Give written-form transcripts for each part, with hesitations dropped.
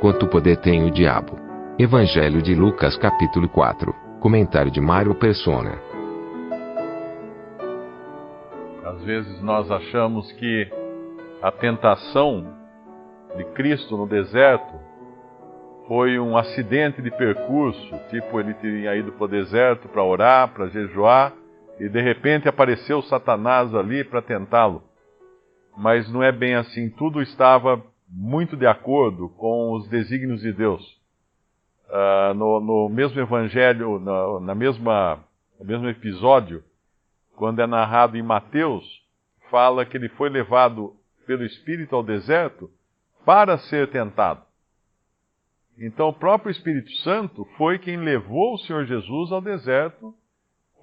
quanto poder tem o diabo. Evangelho de Lucas capítulo 4. Comentário de Mário Persona. Às vezes nós achamos que a tentação de Cristo no deserto foi um acidente de percurso, tipo ele tinha ido para o deserto para orar, para jejuar, e de repente apareceu Satanás ali para tentá-lo. Mas não é bem assim, tudo estava muito de acordo com os desígnios de Deus. No mesmo evangelho, no mesmo episódio, quando é narrado em Mateus, fala que ele foi levado pelo Espírito ao deserto para ser tentado. Então o próprio Espírito Santo foi quem levou o Senhor Jesus ao deserto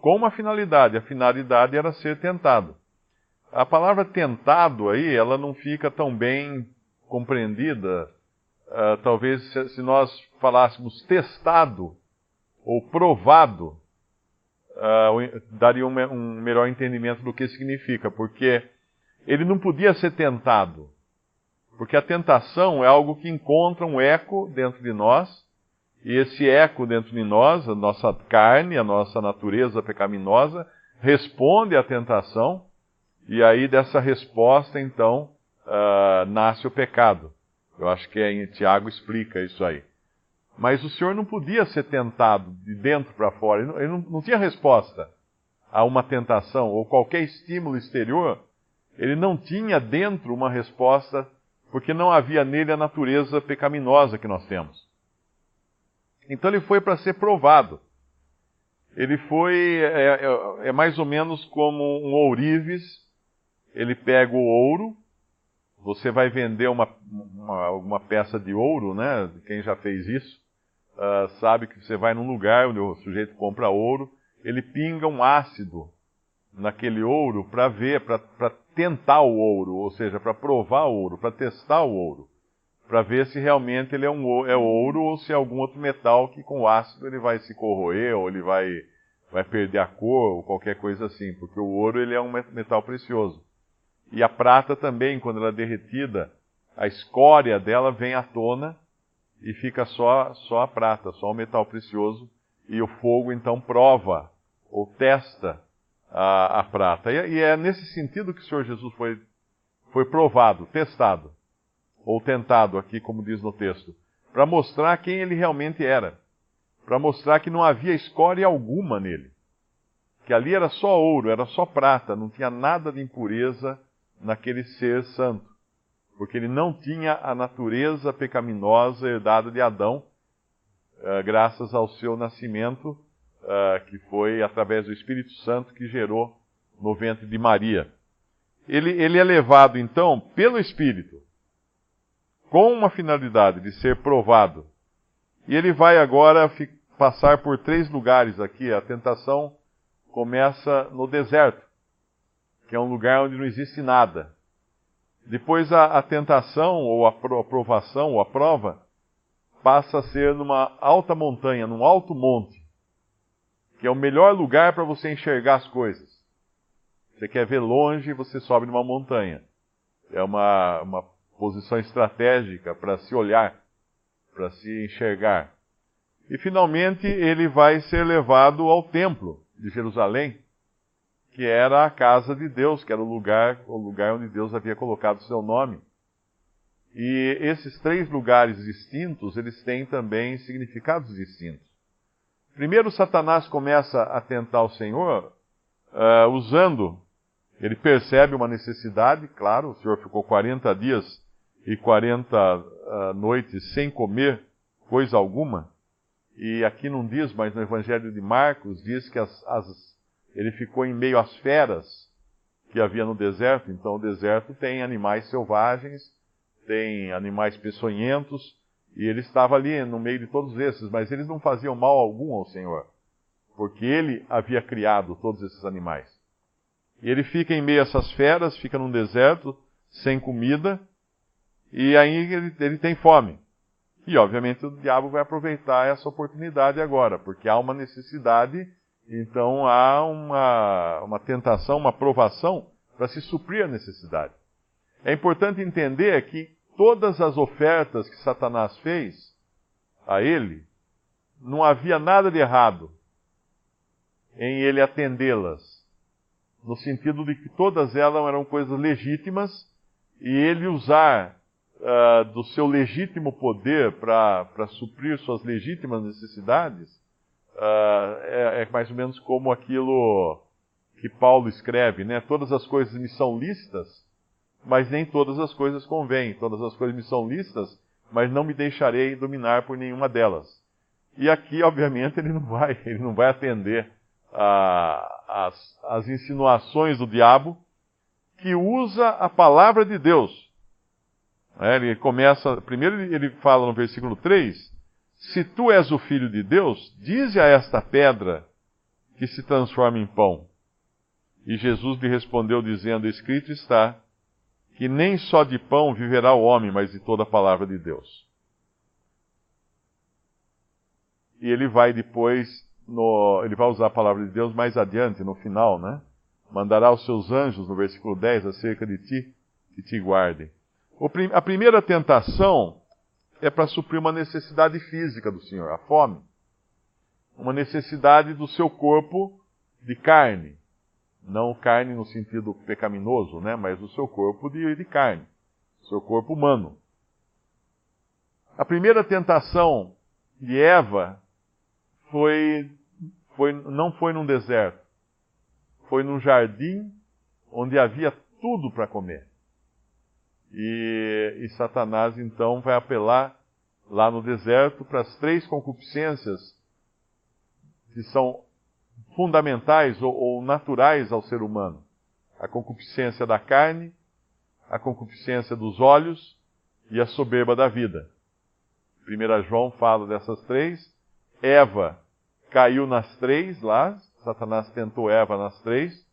com uma finalidade. A finalidade era ser tentado. A palavra tentado aí, ela não fica tão bem compreendida. Talvez se nós falássemos testado ou provado, daria um melhor entendimento do que significa, porque ele não podia ser tentado, porque a tentação é algo que encontra um eco dentro de nós, e esse eco dentro de nós, a nossa carne, a nossa natureza pecaminosa, responde à tentação, e aí dessa resposta, então, nasce o pecado. Eu acho que em Tiago explica isso aí. Mas o Senhor não podia ser tentado de dentro para fora. Ele não tinha resposta a uma tentação ou qualquer estímulo exterior. Ele não tinha dentro uma resposta, porque não havia nele a natureza pecaminosa que nós temos. Então ele foi para ser provado. Ele foi, é mais ou menos como um ourives. Ele pega o ouro. Você vai vender uma peça de ouro, né? Quem já fez isso, sabe que você vai num lugar onde o sujeito compra ouro, ele pinga um ácido naquele ouro para ver, para tentar o ouro, ou seja, para provar o ouro, para testar o ouro, para ver se realmente ele é ouro ou se é algum outro metal que com o ácido ele vai se corroer ou ele vai perder a cor ou qualquer coisa assim, porque o ouro ele é um metal precioso. E a prata também, quando ela é derretida, a escória dela vem à tona e fica só a prata, só o metal precioso. E o fogo então prova ou testa a prata. E é nesse sentido que o Senhor Jesus foi provado, testado, ou tentado aqui, como diz no texto, para mostrar quem ele realmente era, para mostrar que não havia escória alguma nele, que ali era só ouro, era só prata, não tinha nada de impureza naquele ser santo, porque ele não tinha a natureza pecaminosa herdada de Adão, graças ao seu nascimento, que foi através do Espírito Santo que gerou no ventre de Maria. Ele é levado, então, pelo Espírito, com uma finalidade de ser provado. E ele vai agora passar por 3 lugares aqui. A tentação começa no deserto, que é um lugar onde não existe nada. Depois a tentação, ou a provação, ou a prova, passa a ser numa alta montanha, num alto monte, que é o melhor lugar para você enxergar as coisas. Você quer ver longe, você sobe numa montanha. É uma posição estratégica para se olhar, para se enxergar. E finalmente ele vai ser levado ao templo de Jerusalém, que era a casa de Deus, que era o lugar onde Deus havia colocado o seu nome. E esses 3 lugares distintos, eles têm também significados distintos. Primeiro, Satanás começa a tentar o Senhor ele percebe uma necessidade, claro, o Senhor ficou 40 dias e 40 noites sem comer coisa alguma, e aqui não diz, mas no Evangelho de Marcos diz que ele ficou em meio às feras que havia no deserto. Então o deserto tem animais selvagens, tem animais peçonhentos, e ele estava ali no meio de todos esses, mas eles não faziam mal algum ao Senhor, porque ele havia criado todos esses animais. E ele fica em meio a essas feras, fica num deserto, sem comida, e aí ele tem fome. E obviamente o diabo vai aproveitar essa oportunidade agora, porque há uma necessidade. Então há uma tentação, uma provação para se suprir a necessidade. É importante entender que todas as ofertas que Satanás fez a ele, não havia nada de errado em ele atendê-las, no sentido de que todas elas eram coisas legítimas e ele usar do seu legítimo poder para suprir suas legítimas necessidades, é mais ou menos como aquilo que Paulo escreve, né? Todas as coisas me são lícitas, mas nem todas as coisas convêm. Todas as coisas me são lícitas, mas não me deixarei dominar por nenhuma delas. E aqui, obviamente, ele não vai atender as insinuações do diabo, que usa a palavra de Deus. Ele começa, primeiro ele fala no versículo 3, se tu és o Filho de Deus, dize a esta pedra que se transforma em pão. E Jesus lhe respondeu dizendo, escrito está, que nem só de pão viverá o homem, mas de toda a palavra de Deus. E ele vai depois, ele vai usar a palavra de Deus mais adiante, no final, né? Mandará os seus anjos, no versículo 10, acerca de ti, que te guardem. A primeira tentação é para suprir uma necessidade física do Senhor, a fome. Uma necessidade do seu corpo de carne. Não carne no sentido pecaminoso, né? Mas do seu corpo de carne. Seu corpo humano. A primeira tentação de Eva não foi num deserto. Foi num jardim onde havia tudo para comer. E Satanás, então, vai apelar lá no deserto para as 3 concupiscências que são fundamentais ou naturais ao ser humano. A concupiscência da carne, a concupiscência dos olhos e a soberba da vida. 1 João fala dessas 3. Eva caiu nas 3 lá. Satanás tentou Eva nas 3.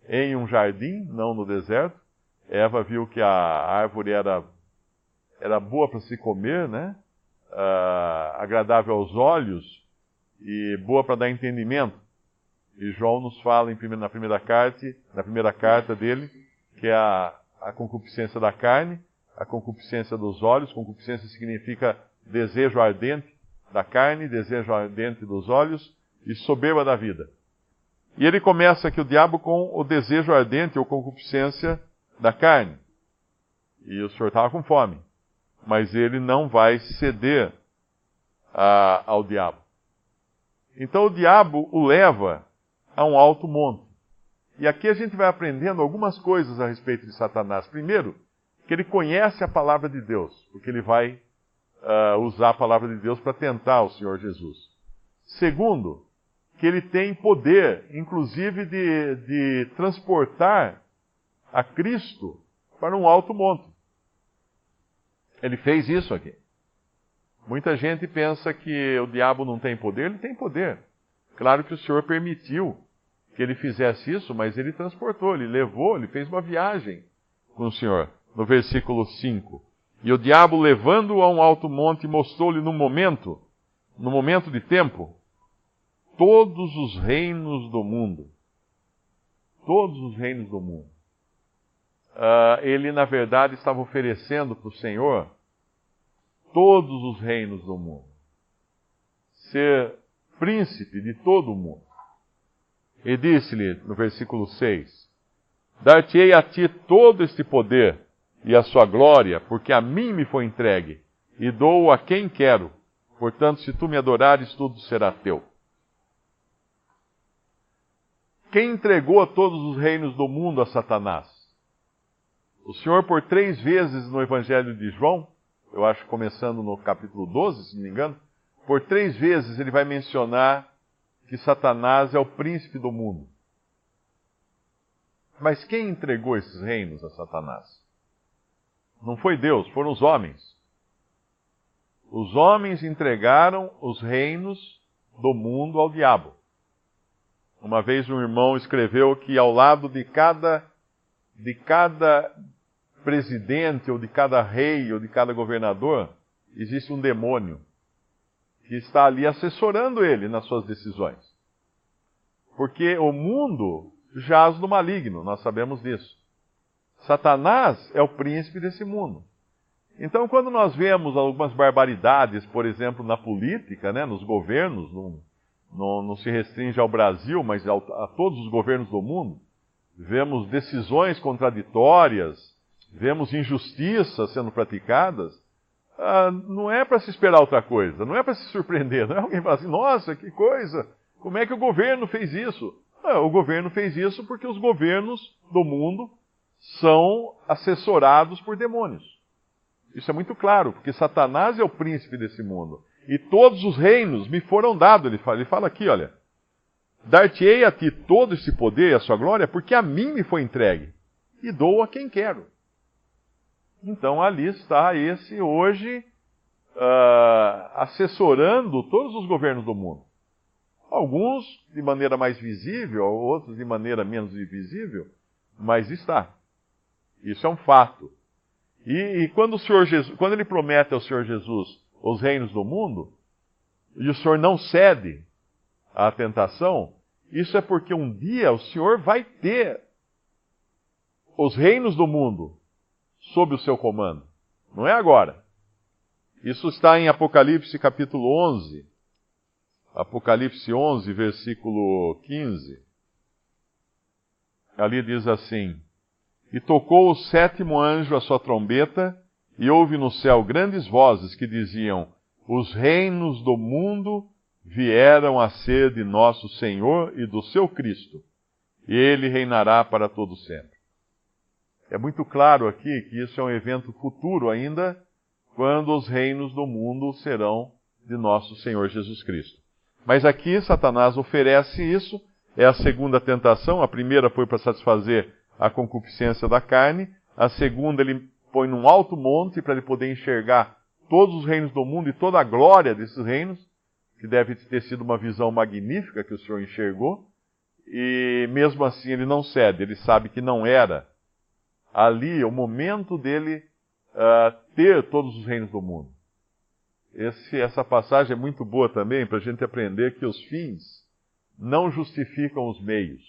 Em um jardim, não no deserto. Eva viu que a árvore era boa para se comer, né? Agradável aos olhos e boa para dar entendimento. E João nos fala na primeira carta dele, que é a concupiscência da carne, a concupiscência dos olhos. Concupiscência significa desejo ardente da carne, desejo ardente dos olhos e soberba da vida. E ele começa aqui o diabo com o desejo ardente ou concupiscência da carne. E o Senhor estava com fome. Mas ele não vai ceder ao diabo. Então o diabo o leva a um alto monte. E aqui a gente vai aprendendo algumas coisas a respeito de Satanás. Primeiro, que ele conhece a palavra de Deus, porque ele vai usar a palavra de Deus para tentar o Senhor Jesus. Segundo, que ele tem poder, inclusive de transportar a Cristo para um alto monte. Ele fez isso aqui. Muita gente pensa que o diabo não tem poder. Ele tem poder. Claro que o Senhor permitiu que ele fizesse isso, mas ele transportou, ele levou, ele fez uma viagem com o Senhor. No versículo 5. E o diabo, levando-o a um alto monte, mostrou-lhe no momento de tempo, todos os reinos do mundo. Todos os reinos do mundo. Ele, na verdade, estava oferecendo para o Senhor todos os reinos do mundo. Ser príncipe de todo o mundo. E disse-lhe, no versículo 6, dar-te-ei a ti todo este poder e a sua glória, porque a mim me foi entregue, e dou a quem quero. Portanto, se tu me adorares, tudo será teu. Quem entregou todos os reinos do mundo a Satanás? O Senhor, por 3 vezes no Evangelho de João, eu acho começando no capítulo 12, se não me engano, por 3 vezes ele vai mencionar que Satanás é o príncipe do mundo. Mas quem entregou esses reinos a Satanás? Não foi Deus, foram os homens. Os homens entregaram os reinos do mundo ao diabo. Uma vez um irmão escreveu que ao lado de cada presidente, ou de cada rei, ou de cada governador, existe um demônio que está ali assessorando ele nas suas decisões. Porque o mundo jaz no maligno, nós sabemos disso. Satanás é o príncipe desse mundo. Então, quando nós vemos algumas barbaridades, por exemplo, na política, né, nos governos, não se restringe ao Brasil, mas a todos os governos do mundo, vemos decisões contraditórias, vemos injustiças sendo praticadas, não é para se esperar outra coisa, não é para se surpreender, não é alguém falar assim, nossa, que coisa, como é que o governo fez isso? O governo fez isso porque os governos do mundo são assessorados por demônios. Isso é muito claro, porque Satanás é o príncipe desse mundo. E todos os reinos me foram dados, ele fala aqui, olha, dar-te-ei a ti todo esse poder e a sua glória, porque a mim me foi entregue, e dou a quem quero. Então ali está esse hoje assessorando todos os governos do mundo. Alguns de maneira mais visível, outros de maneira menos visível, mas está. Isso é um fato. E quando o Senhor Jesus, quando ele promete ao Senhor Jesus os reinos do mundo, e o Senhor não cede à tentação, isso é porque um dia o Senhor vai ter os reinos do mundo sob o seu comando. Não é agora. Isso está em Apocalipse capítulo 11. Apocalipse 11, versículo 15. Ali diz assim: E tocou o sétimo anjo a sua trombeta, e houve no céu grandes vozes que diziam: Os reinos do mundo vieram a ser de nosso Senhor e do seu Cristo, e ele reinará para todo sempre. É muito claro aqui que isso é um evento futuro ainda, quando os reinos do mundo serão de nosso Senhor Jesus Cristo. Mas aqui Satanás oferece isso, é a segunda tentação. A primeira foi para satisfazer a concupiscência da carne, a segunda ele põe num alto monte para ele poder enxergar todos os reinos do mundo e toda a glória desses reinos, que deve ter sido uma visão magnífica que o Senhor enxergou, e mesmo assim ele não cede, ele sabe que não era ali o momento dele ter todos os reinos do mundo. Essa passagem é muito boa também para a gente aprender que os fins não justificam os meios.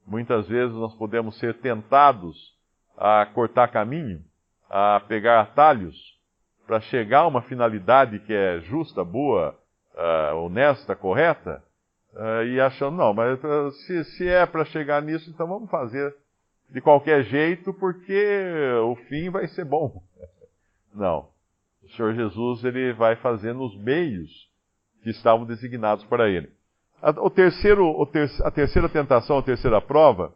Muitas vezes nós podemos ser tentados a cortar caminho, a pegar atalhos, para chegar a uma finalidade que é justa, boa, honesta, correta, e achando, não, mas se é para chegar nisso, então vamos fazer de qualquer jeito, porque o fim vai ser bom. Não. O Senhor Jesus ele vai fazer nos meios que estavam designados para ele. A terceira tentação, a terceira prova,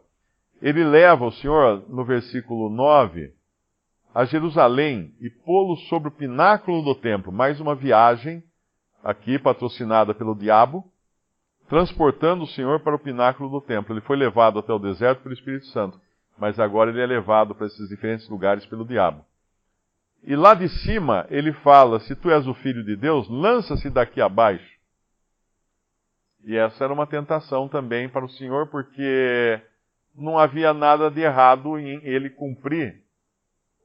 ele leva o Senhor, no versículo 9, a Jerusalém e pô-lo sobre o pináculo do templo. Mais uma viagem, aqui patrocinada pelo diabo, transportando o Senhor para o pináculo do templo. Ele foi levado até o deserto pelo Espírito Santo, mas agora ele é levado para esses diferentes lugares pelo diabo. E lá de cima ele fala, se tu és o Filho de Deus, lança-se daqui abaixo. E essa era uma tentação também para o Senhor, porque não havia nada de errado em ele cumprir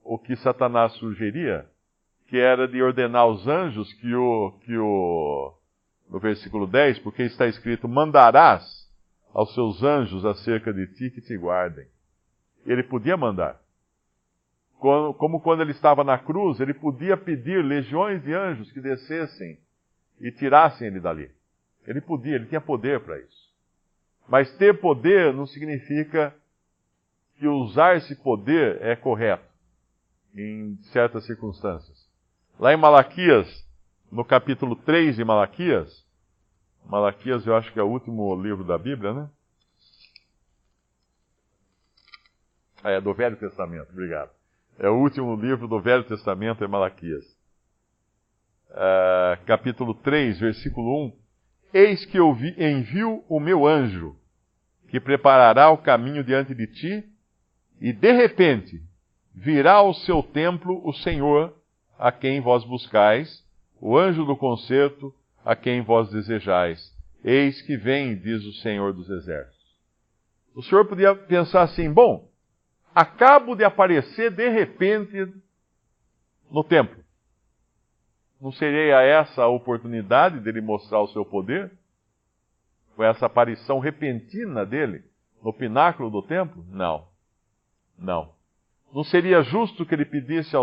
o que Satanás sugeria, que era de ordenar aos anjos no versículo 10, porque está escrito, mandarás aos seus anjos acerca de ti que te guardem. Ele podia mandar. Como quando ele estava na cruz, ele podia pedir legiões de anjos que descessem e tirassem ele dali. Ele podia, ele tinha poder para isso. Mas ter poder não significa que usar esse poder é correto em certas circunstâncias. Lá em Malaquias, no capítulo 3 de Malaquias eu acho que é o último livro da Bíblia, né? É do Velho Testamento, obrigado. É o último livro do Velho Testamento, é Malaquias. Capítulo 3, versículo 1. Eis que eu envio o meu anjo, que preparará o caminho diante de ti, e de repente virá ao seu templo o Senhor, a quem vós buscais, o anjo do concerto, a quem vós desejais. Eis que vem, diz o Senhor dos Exércitos. O Senhor podia pensar assim, bom, acabo de aparecer de repente no templo. Não seria essa a oportunidade dele mostrar o seu poder? Com essa aparição repentina dele no pináculo do templo? Não. Não. Não seria justo que ele pedisse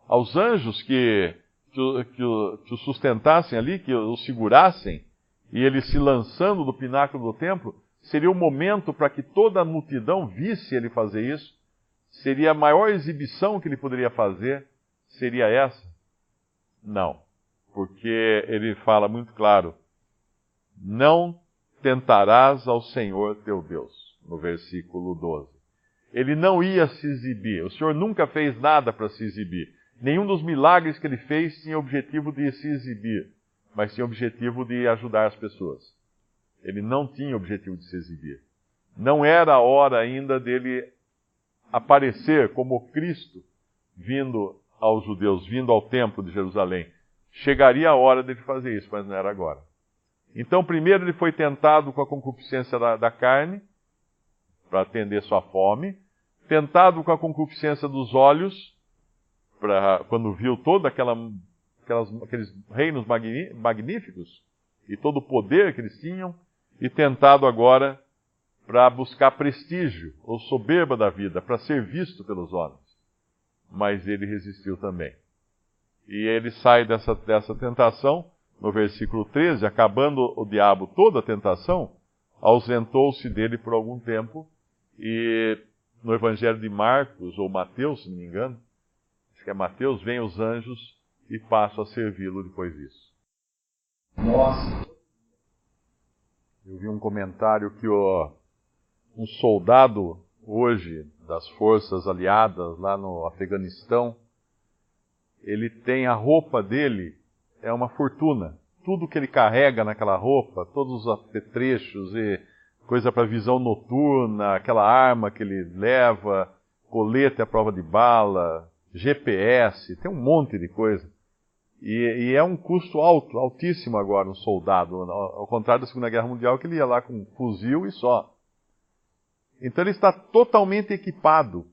aos anjos que o sustentassem ali, que o segurassem, e ele se lançando do pináculo do templo, seria o momento para que toda a multidão visse ele fazer isso? Seria a maior exibição que ele poderia fazer? Seria essa? Não, porque ele fala muito claro, não tentarás ao Senhor teu Deus, no versículo 12. Ele não ia se exibir, o Senhor nunca fez nada para se exibir. Nenhum dos milagres que ele fez tinha objetivo de se exibir, mas tinha objetivo de ajudar as pessoas. Ele não tinha objetivo de se exibir. Não era a hora ainda dele aparecer como Cristo vindo aos judeus, vindo ao templo de Jerusalém. Chegaria a hora dele fazer isso, mas não era agora. Então, primeiro ele foi tentado com a concupiscência da carne, para atender sua fome, tentado com a concupiscência dos olhos, quando viu todo aqueles reinos magníficos e todo o poder que eles tinham, e tentado agora para buscar prestígio ou soberba da vida, para ser visto pelos homens. Mas ele resistiu também. E ele sai dessa tentação, no versículo 13, acabando o diabo toda a tentação, ausentou-se dele por algum tempo, e no Evangelho de Marcos, ou Mateus, se não me engano, acho que é Mateus, vem os anjos e passam a servi-lo depois disso. Nossa! Eu vi um comentário que um soldado hoje das forças aliadas lá no Afeganistão, ele tem a roupa dele, é uma fortuna. Tudo que ele carrega naquela roupa, todos os apetrechos e coisa para visão noturna, aquela arma que ele leva, colete à prova de bala, GPS, tem um monte de coisa. E é um custo altíssimo agora, um soldado, ao contrário da Segunda Guerra Mundial, que ele ia lá com um fuzil e só. Então ele está totalmente equipado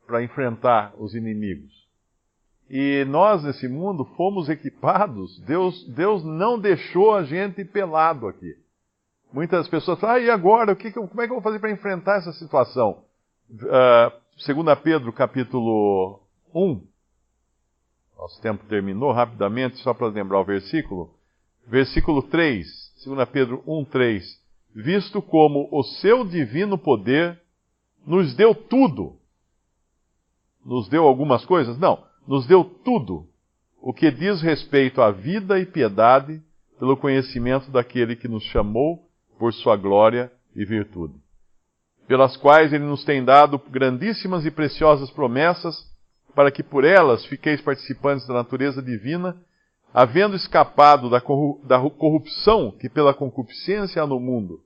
para enfrentar os inimigos. E nós, nesse mundo, fomos equipados. Deus não deixou a gente pelado aqui. Muitas pessoas falam, e agora? Como é que eu vou fazer para enfrentar essa situação? 2 Pedro, capítulo 1. Nosso tempo terminou rapidamente, só para lembrar o versículo. Versículo 3, 2 Pedro 1, 3. Visto como o seu divino poder nos deu tudo. Nos deu algumas coisas? Não. Nos deu tudo o que diz respeito à vida e piedade pelo conhecimento daquele que nos chamou por sua glória e virtude, pelas quais ele nos tem dado grandíssimas e preciosas promessas, para que por elas fiqueis participantes da natureza divina, havendo escapado da corrupção que pela concupiscência há no mundo.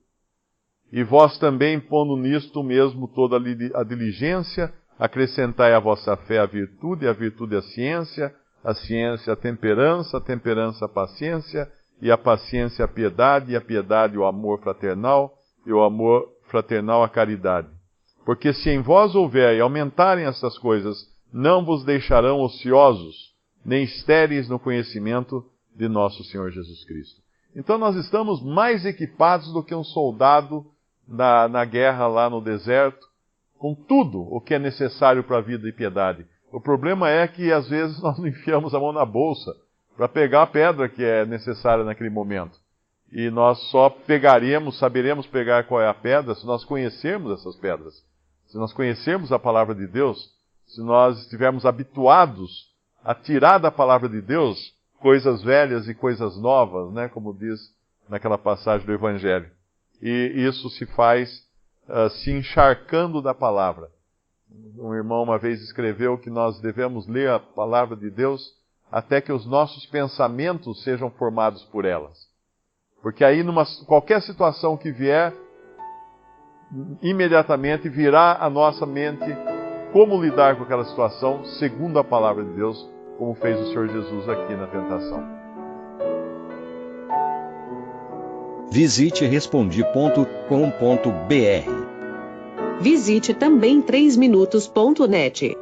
E vós também, pondo nisto mesmo toda a diligência, acrescentai à vossa fé a virtude a ciência a temperança a paciência, e a paciência a piedade, e a piedade o amor fraternal, e o amor fraternal a caridade. Porque se em vós houver e aumentarem estas coisas, não vos deixarão ociosos, nem estéreis no conhecimento de nosso Senhor Jesus Cristo. Então nós estamos mais equipados do que um soldado na guerra lá no deserto, com tudo o que é necessário para a vida e piedade. O problema é que às vezes nós não enfiamos a mão na bolsa para pegar a pedra que é necessária naquele momento. E nós só saberemos pegar qual é a pedra se nós conhecermos essas pedras. Se nós conhecermos a palavra de Deus, se nós estivermos habituados a tirar da palavra de Deus coisas velhas e coisas novas, né, como diz naquela passagem do Evangelho. E isso se faz se encharcando da palavra. Um irmão uma vez escreveu que nós devemos ler a palavra de Deus até que os nossos pensamentos sejam formados por elas. Porque aí, qualquer situação que vier, imediatamente virá à nossa mente como lidar com aquela situação, segundo a palavra de Deus, como fez o Senhor Jesus aqui na tentação. Visite Respondi.com.br. Visite também 3minutos.net.